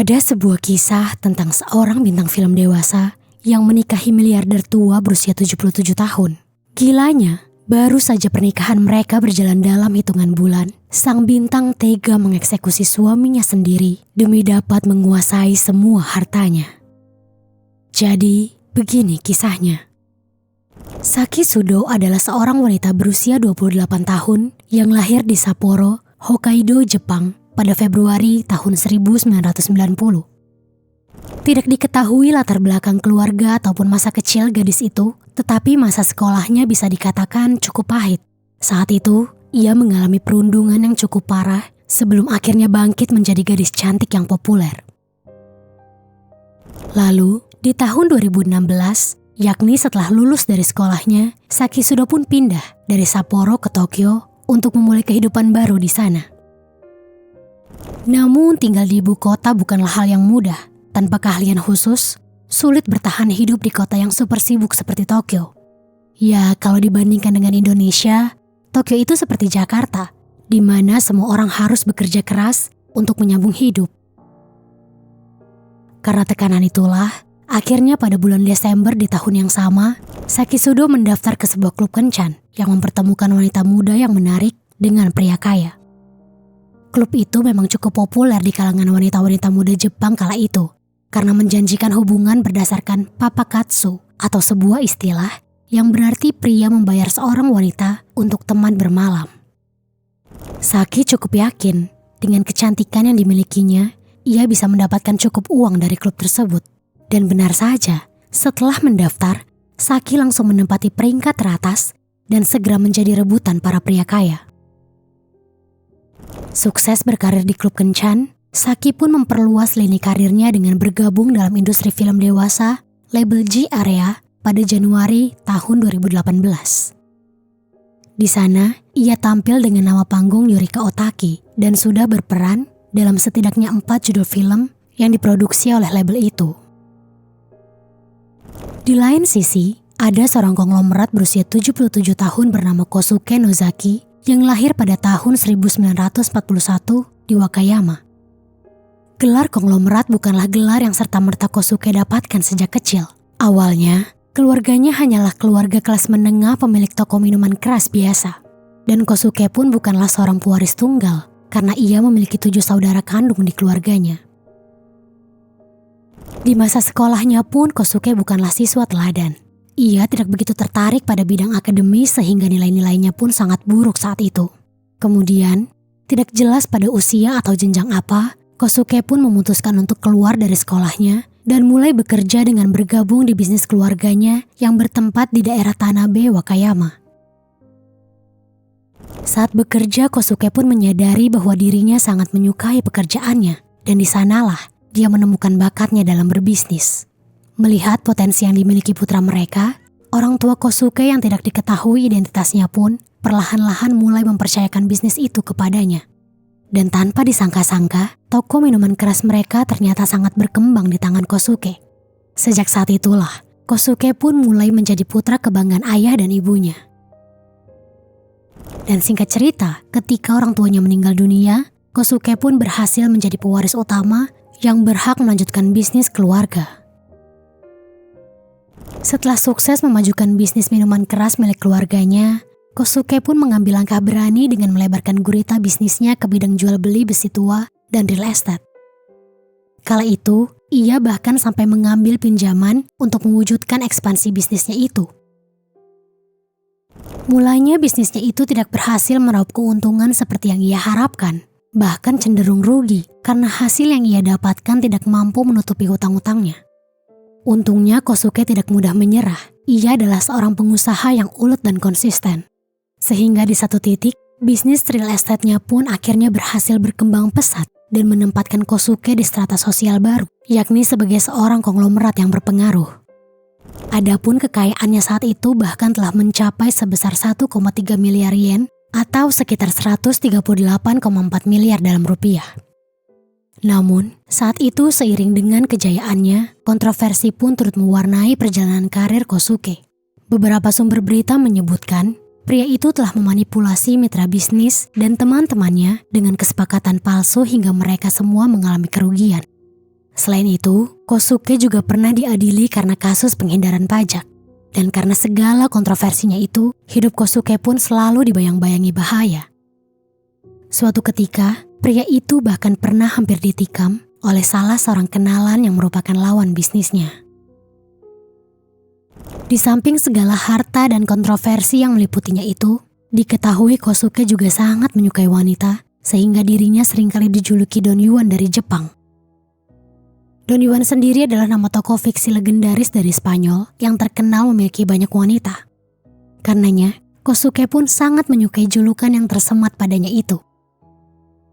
Ada sebuah kisah tentang seorang bintang film dewasa yang menikahi miliarder tua berusia 77 tahun. Gilanya, baru saja pernikahan mereka berjalan dalam hitungan bulan, sang bintang tega mengeksekusi suaminya sendiri demi dapat menguasai semua hartanya. Jadi, begini kisahnya. Saki Sudo adalah seorang wanita berusia 28 tahun yang lahir di Sapporo, Hokkaido, Jepang pada Februari tahun 1990. Tidak diketahui latar belakang keluarga ataupun masa kecil gadis itu, tetapi masa sekolahnya bisa dikatakan cukup pahit. Saat itu, ia mengalami perundungan yang cukup parah sebelum akhirnya bangkit menjadi gadis cantik yang populer. Lalu, di tahun 2016, yakni setelah lulus dari sekolahnya, Saki Sudo pun pindah dari Sapporo ke Tokyo untuk memulai kehidupan baru di sana. Namun tinggal di ibu kota bukanlah hal yang mudah. Tanpa keahlian khusus, sulit bertahan hidup di kota yang super sibuk seperti Tokyo. Ya, kalau dibandingkan dengan Indonesia, Tokyo itu seperti Jakarta, di mana semua orang harus bekerja keras untuk menyambung hidup. Karena tekanan itulah, akhirnya pada bulan Desember di tahun yang sama, Saki Sudo mendaftar ke sebuah klub kencan yang mempertemukan wanita muda yang menarik dengan pria kaya. Klub itu memang cukup populer di kalangan wanita-wanita muda Jepang kala itu, karena menjanjikan hubungan berdasarkan papakatsu atau sebuah istilah yang berarti pria membayar seorang wanita untuk teman bermalam. Saki cukup yakin dengan kecantikan yang dimilikinya, ia bisa mendapatkan cukup uang dari klub tersebut. Dan benar saja, setelah mendaftar, Saki langsung menempati peringkat teratas dan segera menjadi rebutan para pria kaya. Sukses berkarir di klub kencan, Saki pun memperluas lini karirnya dengan bergabung dalam industri film dewasa label G Area pada Januari tahun 2018. Di sana, ia tampil dengan nama panggung Yurika Otaki dan sudah berperan dalam setidaknya 4 judul film yang diproduksi oleh label itu. Di lain sisi, ada seorang konglomerat berusia 77 tahun bernama Kosuke Nozaki yang lahir pada tahun 1941 di Wakayama. Gelar konglomerat bukanlah gelar yang serta-merta Kosuke dapatkan sejak kecil. Awalnya, keluarganya hanyalah keluarga kelas menengah pemilik toko minuman keras biasa. Dan Kosuke pun bukanlah seorang pewaris tunggal, karena ia memiliki 7 saudara kandung di keluarganya. Di masa sekolahnya pun Kosuke bukanlah siswa teladan. Ia tidak begitu tertarik pada bidang akademis sehingga nilai-nilainya pun sangat buruk saat itu. Kemudian, tidak jelas pada usia atau jenjang apa, Kosuke pun memutuskan untuk keluar dari sekolahnya dan mulai bekerja dengan bergabung di bisnis keluarganya yang bertempat di daerah Tanabe, Wakayama. Saat bekerja, Kosuke pun menyadari bahwa dirinya sangat menyukai pekerjaannya dan di sanalah dia menemukan bakatnya dalam berbisnis. Melihat potensi yang dimiliki putra mereka, orang tua Kosuke yang tidak diketahui identitasnya pun perlahan-lahan mulai mempercayakan bisnis itu kepadanya. Dan tanpa disangka-sangka, toko minuman keras mereka ternyata sangat berkembang di tangan Kosuke. Sejak saat itulah, Kosuke pun mulai menjadi putra kebanggaan ayah dan ibunya. Dan singkat cerita, ketika orang tuanya meninggal dunia, Kosuke pun berhasil menjadi pewaris utama yang berhak melanjutkan bisnis keluarga. Setelah sukses memajukan bisnis minuman keras milik keluarganya, Kosuke pun mengambil langkah berani dengan melebarkan gurita bisnisnya ke bidang jual beli besi tua dan real estate. Kala itu, ia bahkan sampai mengambil pinjaman untuk mewujudkan ekspansi bisnisnya itu. Mulanya bisnisnya itu tidak berhasil meraup keuntungan seperti yang ia harapkan, bahkan cenderung rugi karena hasil yang ia dapatkan tidak mampu menutupi hutang-hutangnya. Untungnya Kosuke tidak mudah menyerah. Ia adalah seorang pengusaha yang ulet dan konsisten. Sehingga di satu titik, bisnis real estate-nya pun akhirnya berhasil berkembang pesat dan menempatkan Kosuke di strata sosial baru, yakni sebagai seorang konglomerat yang berpengaruh. Adapun kekayaannya saat itu bahkan telah mencapai sebesar 1,3 miliar yen atau sekitar 138,4 miliar dalam rupiah. Namun, saat itu seiring dengan kejayaannya, kontroversi pun turut mewarnai perjalanan karir Kosuke. Beberapa sumber berita menyebutkan, pria itu telah memanipulasi mitra bisnis dan teman-temannya dengan kesepakatan palsu hingga mereka semua mengalami kerugian. Selain itu, Kosuke juga pernah diadili karena kasus penghindaran pajak. Dan karena segala kontroversinya itu, hidup Kosuke pun selalu dibayang-bayangi bahaya. Suatu ketika, pria itu bahkan pernah hampir ditikam oleh salah seorang kenalan yang merupakan lawan bisnisnya. Di samping segala harta dan kontroversi yang meliputinya itu, diketahui Kosuke juga sangat menyukai wanita, sehingga dirinya seringkali dijuluki Don Juan dari Jepang. Don Juan sendiri adalah nama tokoh fiksi legendaris dari Spanyol yang terkenal memiliki banyak wanita. Karenanya, Kosuke pun sangat menyukai julukan yang tersemat padanya itu.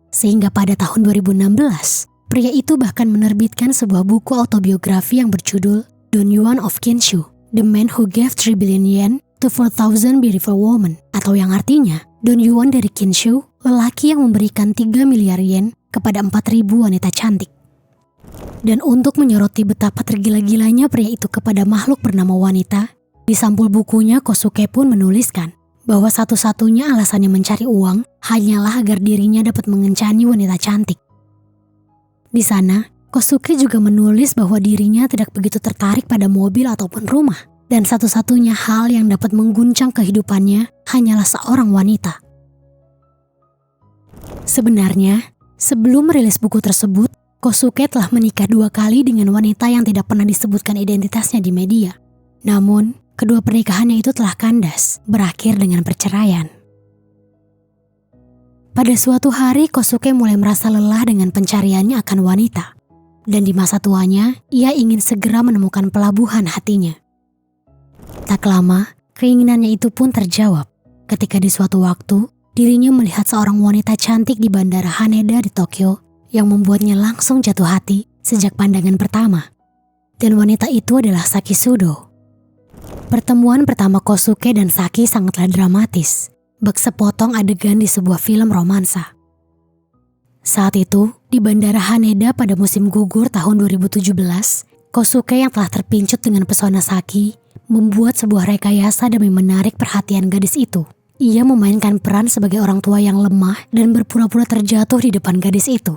Sehingga pada tahun 2016, pria itu bahkan menerbitkan sebuah buku autobiografi yang berjudul Don Juan of Kinshu, The Man Who Gave 3 Billion Yen to 4,000 Beautiful Women, atau yang artinya Don Juan dari Kinshu, lelaki yang memberikan 3 miliar yen kepada 4.000 wanita cantik. Dan untuk menyoroti betapa tergila-gilanya pria itu kepada makhluk bernama wanita, di sampul bukunya Kosuke pun menuliskan bahwa satu-satunya alasannya mencari uang hanyalah agar dirinya dapat mengencani wanita cantik. Di sana, Kosuke juga menulis bahwa dirinya tidak begitu tertarik pada mobil ataupun rumah, dan satu-satunya hal yang dapat mengguncang kehidupannya hanyalah seorang wanita. Sebenarnya, sebelum merilis buku tersebut, Kosuke telah menikah 2 kali dengan wanita yang tidak pernah disebutkan identitasnya di media. Namun, kedua pernikahannya itu telah kandas, berakhir dengan perceraian. Pada suatu hari, Kosuke mulai merasa lelah dengan pencariannya akan wanita. Dan di masa tuanya, ia ingin segera menemukan pelabuhan hatinya. Tak lama, keinginannya itu pun terjawab ketika di suatu waktu, dirinya melihat seorang wanita cantik di Bandara Haneda di Tokyo yang membuatnya langsung jatuh hati sejak pandangan pertama. Dan wanita itu adalah Saki Sudo. Pertemuan pertama Kosuke dan Saki sangatlah dramatis, bak sepotong adegan di sebuah film romansa. Saat itu, di Bandara Haneda pada musim gugur tahun 2017, Kosuke yang telah terpincut dengan pesona Saki membuat sebuah rekayasa demi menarik perhatian gadis itu. Ia memainkan peran sebagai orang tua yang lemah dan berpura-pura terjatuh di depan gadis itu.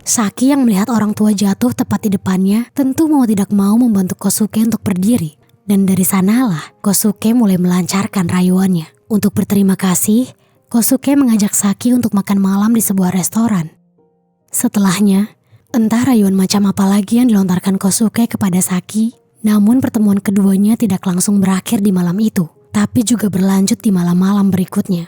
Saki yang melihat orang tua jatuh tepat di depannya tentu mau tidak mau membantu Kosuke untuk berdiri. Dan dari sanalah Kosuke mulai melancarkan rayuannya. Untuk berterima kasih, Kosuke mengajak Saki untuk makan malam di sebuah restoran. Setelahnya, entah rayuan macam apa lagi yang dilontarkan Kosuke kepada Saki, namun pertemuan keduanya tidak langsung berakhir di malam itu, tapi juga berlanjut di malam-malam berikutnya.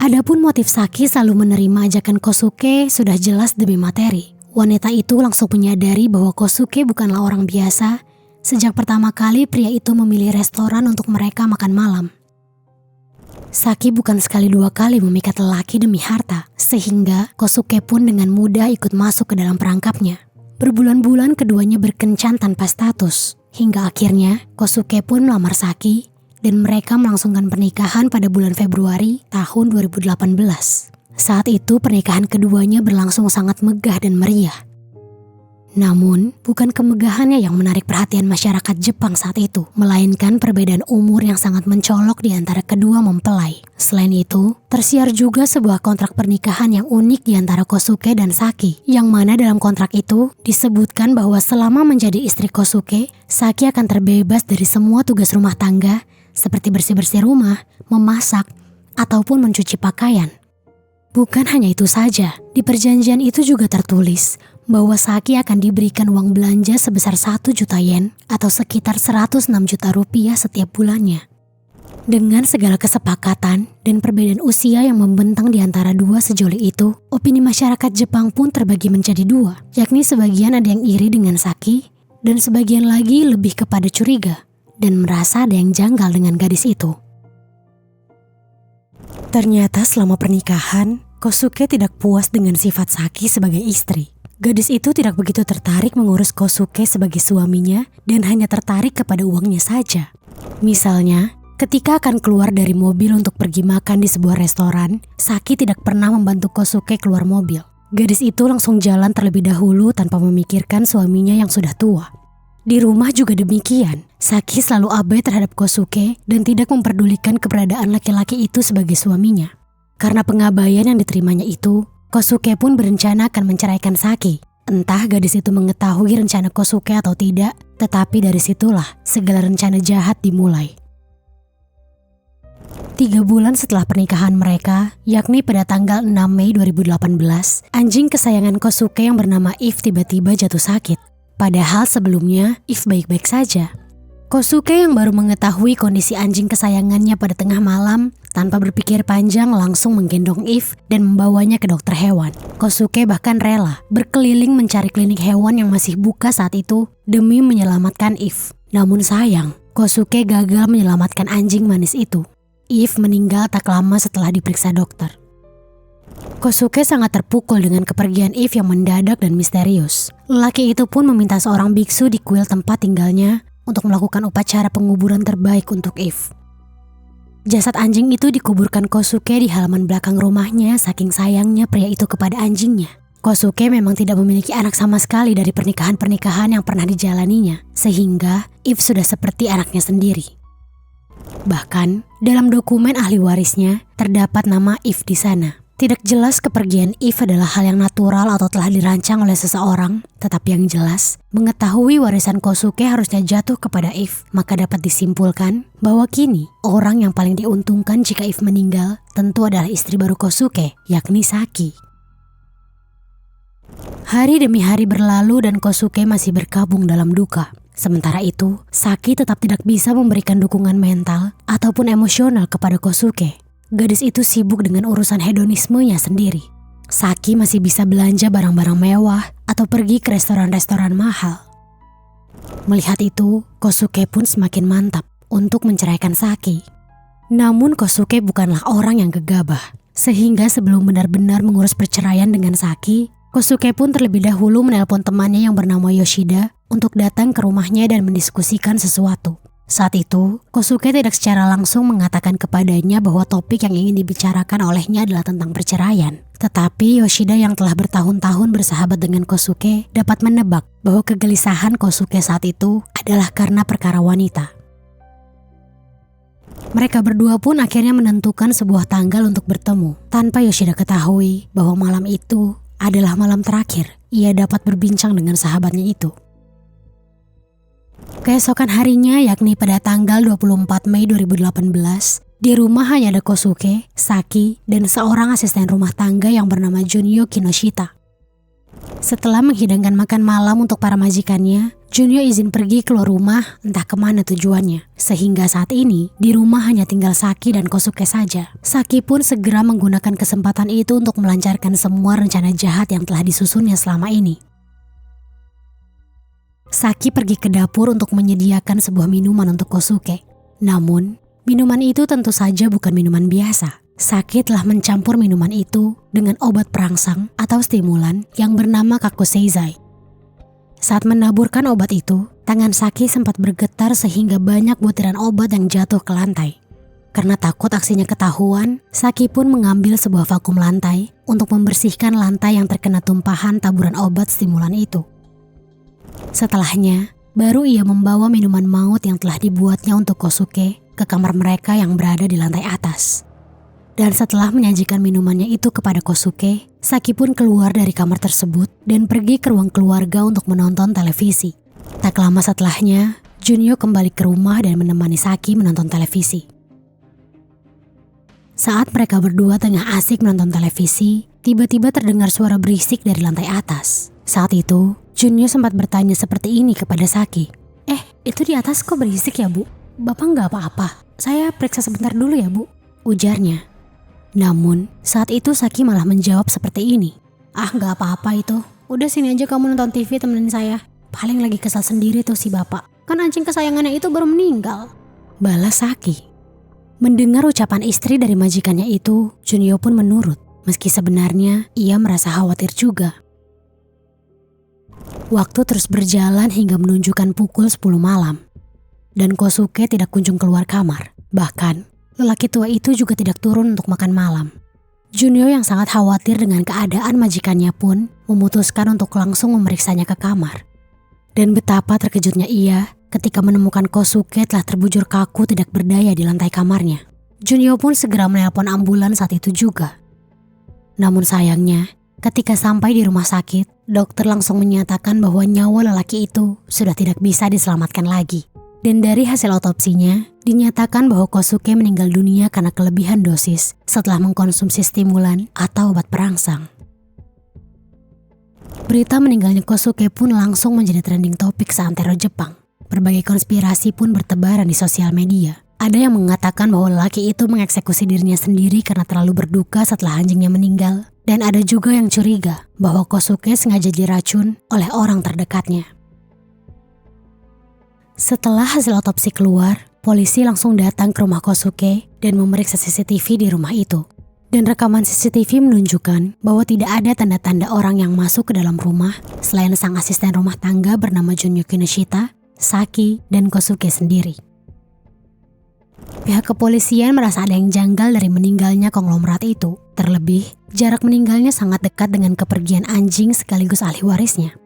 Adapun motif Saki selalu menerima ajakan Kosuke sudah jelas demi materi. Wanita itu langsung menyadari bahwa Kosuke bukanlah orang biasa sejak pertama kali pria itu memilih restoran untuk mereka makan malam. Saki bukan sekali 2 kali memikat lelaki demi harta, sehingga Kosuke pun dengan mudah ikut masuk ke dalam perangkapnya. Berbulan-bulan keduanya berkencan tanpa status, hingga akhirnya Kosuke pun melamar Saki dan mereka melangsungkan pernikahan pada bulan Februari tahun 2018. Saat itu pernikahan keduanya berlangsung sangat megah dan meriah. Namun, bukan kemegahannya yang menarik perhatian masyarakat Jepang saat itu, melainkan perbedaan umur yang sangat mencolok di antara kedua mempelai. Selain itu, tersiar juga sebuah kontrak pernikahan yang unik di antara Kosuke dan Saki, yang mana dalam kontrak itu disebutkan bahwa selama menjadi istri Kosuke, Saki akan terbebas dari semua tugas rumah tangga, seperti bersih-bersih rumah, memasak, ataupun mencuci pakaian. Bukan hanya itu saja, di perjanjian itu juga tertulis bahwa Saki akan diberikan uang belanja sebesar 1 juta yen atau sekitar 106 juta rupiah setiap bulannya. Dengan segala kesepakatan dan perbedaan usia yang membentang di antara dua sejoli itu, opini masyarakat Jepang pun terbagi menjadi 2, yakni sebagian ada yang iri dengan Saki dan sebagian lagi lebih kepada curiga dan merasa ada yang janggal dengan gadis itu. Ternyata selama pernikahan, Kosuke tidak puas dengan sifat Saki sebagai istri. Gadis itu tidak begitu tertarik mengurus Kosuke sebagai suaminya dan hanya tertarik kepada uangnya saja. Misalnya, ketika akan keluar dari mobil untuk pergi makan di sebuah restoran, Saki tidak pernah membantu Kosuke keluar mobil. Gadis itu langsung jalan terlebih dahulu tanpa memikirkan suaminya yang sudah tua. Di rumah juga demikian, Saki selalu abai terhadap Kosuke dan tidak memperdulikan keberadaan laki-laki itu sebagai suaminya. Karena pengabaian yang diterimanya itu, Kosuke pun berencana akan menceraikan Saki. Entah gadis itu mengetahui rencana Kosuke atau tidak, tetapi dari situlah segala rencana jahat dimulai. 3 bulan setelah pernikahan mereka, yakni pada tanggal 6 Mei 2018, anjing kesayangan Kosuke yang bernama If tiba-tiba jatuh sakit. Padahal sebelumnya, If baik-baik saja. Kosuke yang baru mengetahui kondisi anjing kesayangannya pada tengah malam, tanpa berpikir panjang langsung menggendong If dan membawanya ke dokter hewan. Kosuke bahkan rela berkeliling mencari klinik hewan yang masih buka saat itu demi menyelamatkan If. Namun sayang, Kosuke gagal menyelamatkan anjing manis itu. If meninggal tak lama setelah diperiksa dokter. Kosuke sangat terpukul dengan kepergian If yang mendadak dan misterius. Lelaki itu pun meminta seorang biksu di kuil tempat tinggalnya untuk melakukan upacara penguburan terbaik untuk If. Jasad anjing itu dikuburkan Kosuke di halaman belakang rumahnya saking sayangnya pria itu kepada anjingnya. Kosuke memang tidak memiliki anak sama sekali dari pernikahan-pernikahan yang pernah dijalaninya, sehingga If sudah seperti anaknya sendiri. Bahkan, dalam dokumen ahli warisnya terdapat nama If di sana. Tidak jelas kepergian If adalah hal yang natural atau telah dirancang oleh seseorang, tetapi yang jelas, mengetahui warisan Kosuke harusnya jatuh kepada If, maka dapat disimpulkan bahwa kini orang yang paling diuntungkan jika If meninggal tentu adalah istri baru Kosuke, yakni Saki. Hari demi hari berlalu dan Kosuke masih berkabung dalam duka. Sementara itu, Saki tetap tidak bisa memberikan dukungan mental ataupun emosional kepada Kosuke. Gadis itu sibuk dengan urusan hedonismenya sendiri. Saki masih bisa belanja barang-barang mewah atau pergi ke restoran-restoran mahal. Melihat itu, Kosuke pun semakin mantap untuk menceraikan Saki. Namun Kosuke bukanlah orang yang gegabah. Sehingga sebelum benar-benar mengurus perceraian dengan Saki, Kosuke pun terlebih dahulu menelpon temannya yang bernama Yoshida untuk datang ke rumahnya dan mendiskusikan sesuatu. Saat itu, Kosuke tidak secara langsung mengatakan kepadanya bahwa topik yang ingin dibicarakan olehnya adalah tentang perceraian. Tetapi Yoshida yang telah bertahun-tahun bersahabat dengan Kosuke dapat menebak bahwa kegelisahan Kosuke saat itu adalah karena perkara wanita. Mereka berdua pun akhirnya menentukan sebuah tanggal untuk bertemu, tanpa Yoshida ketahui bahwa malam itu adalah malam terakhir ia dapat berbincang dengan sahabatnya itu. Keesokan harinya, yakni pada tanggal 24 Mei 2018, di rumah hanya ada Kosuke, Saki, dan seorang asisten rumah tangga yang bernama Junyo Kinoshita. Setelah menghidangkan makan malam untuk para majikannya, Junyo izin pergi keluar rumah entah kemana tujuannya. Sehingga saat ini, di rumah hanya tinggal Saki dan Kosuke saja. Saki pun segera menggunakan kesempatan itu untuk melancarkan semua rencana jahat yang telah disusunnya selama ini. Saki pergi ke dapur untuk menyediakan sebuah minuman untuk Kosuke. Namun, minuman itu tentu saja bukan minuman biasa. Saki telah mencampur minuman itu dengan obat perangsang atau stimulan yang bernama Kakuseizai. Saat menaburkan obat itu, tangan Saki sempat bergetar sehingga banyak butiran obat yang jatuh ke lantai. Karena takut aksinya ketahuan, Saki pun mengambil sebuah vakum lantai untuk membersihkan lantai yang terkena tumpahan taburan obat stimulan itu. Setelahnya, baru ia membawa minuman maut yang telah dibuatnya untuk Kosuke ke kamar mereka yang berada di lantai atas. Dan setelah menyajikan minumannya itu kepada Kosuke, Saki pun keluar dari kamar tersebut dan pergi ke ruang keluarga untuk menonton televisi. Tak lama setelahnya, Junyo kembali ke rumah dan menemani Saki menonton televisi. Saat mereka berdua tengah asik menonton televisi, tiba-tiba terdengar suara berisik dari lantai atas. Saat itu, Junyo sempat bertanya seperti ini kepada Saki. Itu di atas kok berisik ya, Bu? Bapak nggak apa-apa? Saya periksa sebentar dulu ya, Bu? Ujarnya. Namun, saat itu Saki malah menjawab seperti ini. Nggak apa-apa itu. Udah sini aja kamu nonton TV temenin saya. Paling lagi kesal sendiri tuh si Bapak. Kan anjing kesayangannya itu baru meninggal. Balas Saki. Mendengar ucapan istri dari majikannya itu, Junyo pun menurut. Meski sebenarnya ia merasa khawatir juga. Waktu terus berjalan hingga menunjukkan pukul 10 malam. Dan Kosuke tidak kunjung keluar kamar. Bahkan, lelaki tua itu juga tidak turun untuk makan malam. Junyo yang sangat khawatir dengan keadaan majikannya pun memutuskan untuk langsung memeriksanya ke kamar. Dan betapa terkejutnya ia ketika menemukan Kosuke telah terbujur kaku tidak berdaya di lantai kamarnya. Junyo pun segera menelpon ambulans saat itu juga. Namun sayangnya, Ketika sampai di rumah sakit, dokter langsung menyatakan bahwa nyawa lelaki itu sudah tidak bisa diselamatkan lagi. Dan dari hasil otopsinya, dinyatakan bahwa Kosuke meninggal dunia karena kelebihan dosis setelah mengkonsumsi stimulan atau obat perangsang. Berita meninggalnya Kosuke pun langsung menjadi trending topik seantero Jepang. Berbagai konspirasi pun bertebaran di sosial media. Ada yang mengatakan bahwa lelaki itu mengeksekusi dirinya sendiri karena terlalu berduka setelah anjingnya meninggal. Dan ada juga yang curiga bahwa Kosuke sengaja diracun oleh orang terdekatnya. Setelah hasil otopsi keluar, polisi langsung datang ke rumah Kosuke dan memeriksa CCTV di rumah itu. Dan rekaman CCTV menunjukkan bahwa tidak ada tanda-tanda orang yang masuk ke dalam rumah selain sang asisten rumah tangga bernama Junyo Kinoshita, Saki, dan Kosuke sendiri. Pihak kepolisian merasa ada yang janggal dari meninggalnya konglomerat itu. Terlebih, jarak meninggalnya sangat dekat dengan kepergian anjing sekaligus ahli warisnya.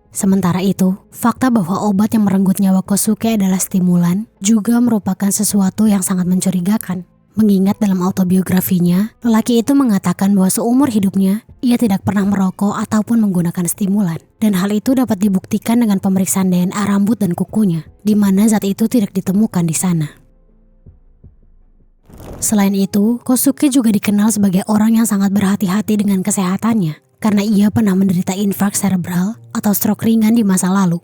Sementara itu, fakta bahwa obat yang merenggut nyawa Kosuke adalah stimulan juga merupakan sesuatu yang sangat mencurigakan. Mengingat dalam autobiografinya, lelaki itu mengatakan bahwa seumur hidupnya, ia tidak pernah merokok ataupun menggunakan stimulan. Dan hal itu dapat dibuktikan dengan pemeriksaan DNA rambut dan kukunya, di mana zat itu tidak ditemukan di sana. Selain itu, Kosuke juga dikenal sebagai orang yang sangat berhati-hati dengan kesehatannya, karena ia pernah menderita infark serebral atau stroke ringan di masa lalu.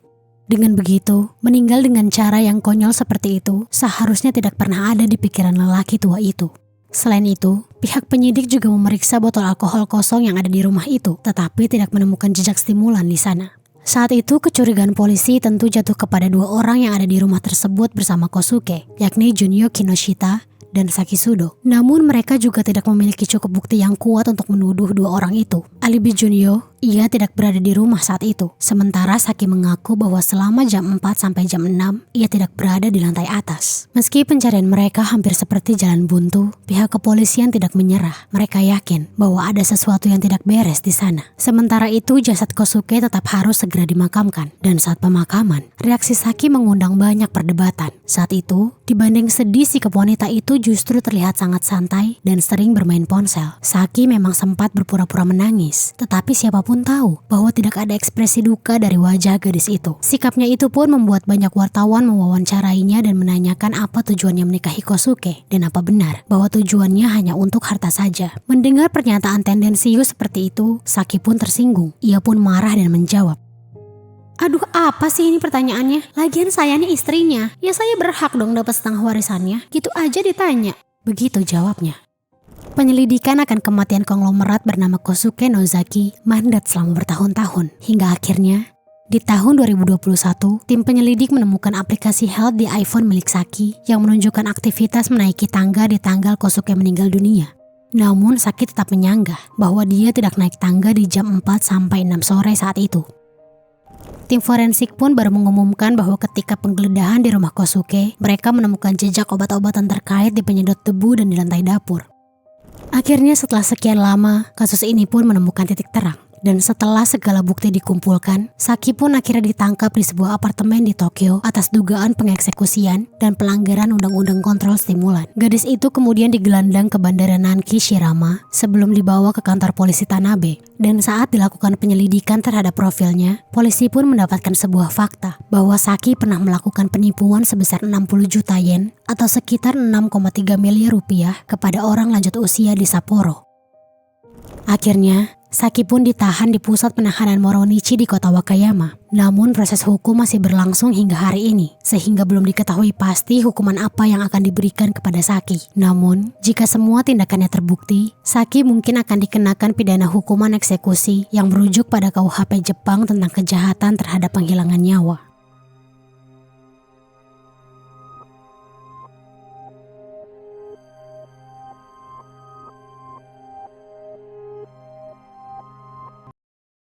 Dengan begitu, meninggal dengan cara yang konyol seperti itu seharusnya tidak pernah ada di pikiran lelaki tua itu. Selain itu, pihak penyidik juga memeriksa botol alkohol kosong yang ada di rumah itu, tetapi tidak menemukan jejak stimulan di sana. Saat itu, kecurigaan polisi tentu jatuh kepada dua orang yang ada di rumah tersebut bersama Kosuke, yakni Junyo Kinoshita dan Saki Sudo. Namun mereka juga tidak memiliki cukup bukti yang kuat untuk menuduh dua orang itu. Alibi Junyo, ia tidak berada di rumah saat itu. Sementara Saki mengaku bahwa selama jam 4 sampai jam 6, ia tidak berada di lantai atas. Meski pencarian mereka hampir seperti jalan buntu, pihak kepolisian tidak menyerah. Mereka yakin bahwa ada sesuatu yang tidak beres di sana. Sementara itu, jasad Kosuke tetap harus segera dimakamkan. Dan saat pemakaman, reaksi Saki mengundang banyak perdebatan. Saat itu, dibanding sedih, sikap wanita itu justru terlihat sangat santai dan sering bermain ponsel. Saki memang sempat berpura-pura menangis, tetapi siapapun tahu bahwa tidak ada ekspresi duka dari wajah gadis itu. Sikapnya itu pun membuat banyak wartawan mewawancarainya dan menanyakan apa tujuannya menikahi Kosuke dan apa benar bahwa tujuannya hanya untuk harta saja. Mendengar pernyataan tendensius seperti itu, Saki pun tersinggung. Ia pun marah dan menjawab, "Aduh, apa sih ini pertanyaannya? Lagian saya nih istrinya. Ya saya berhak dong dapat setengah warisannya. Gitu aja ditanya." Begitu jawabnya. Penyelidikan akan kematian konglomerat bernama Kosuke Nozaki mandat selama bertahun-tahun. Hingga akhirnya, di tahun 2021, tim penyelidik menemukan aplikasi health di iPhone milik Saki yang menunjukkan aktivitas menaiki tangga di tanggal Kosuke meninggal dunia. Namun Saki tetap menyanggah bahwa dia tidak naik tangga di jam 4 sampai 6 sore saat itu. Tim forensik pun baru mengumumkan bahwa ketika penggeledahan di rumah Kosuke, mereka menemukan jejak obat-obatan terkait di penyedot debu dan di lantai dapur. Akhirnya setelah sekian lama, kasus ini pun menemukan titik terang. Dan setelah segala bukti dikumpulkan, Saki pun akhirnya ditangkap di sebuah apartemen di Tokyo atas dugaan pengeksekusian dan pelanggaran undang-undang kontrol stimulan. Gadis itu kemudian digelandang ke Bandara Nanki Shirama sebelum dibawa ke kantor polisi Tanabe. Dan saat dilakukan penyelidikan terhadap profilnya, polisi pun mendapatkan sebuah fakta bahwa Saki pernah melakukan penipuan sebesar 60 juta yen atau sekitar 6,3 miliar rupiah kepada orang lanjut usia di Sapporo. Akhirnya, Saki pun ditahan di pusat penahanan Moronichi di kota Wakayama. Namun proses hukum masih berlangsung hingga hari ini, sehingga belum diketahui pasti hukuman apa yang akan diberikan kepada Saki. Namun, jika semua tindakannya terbukti, Saki mungkin akan dikenakan pidana hukuman eksekusi yang merujuk pada KUHP Jepang tentang kejahatan terhadap penghilangan nyawa.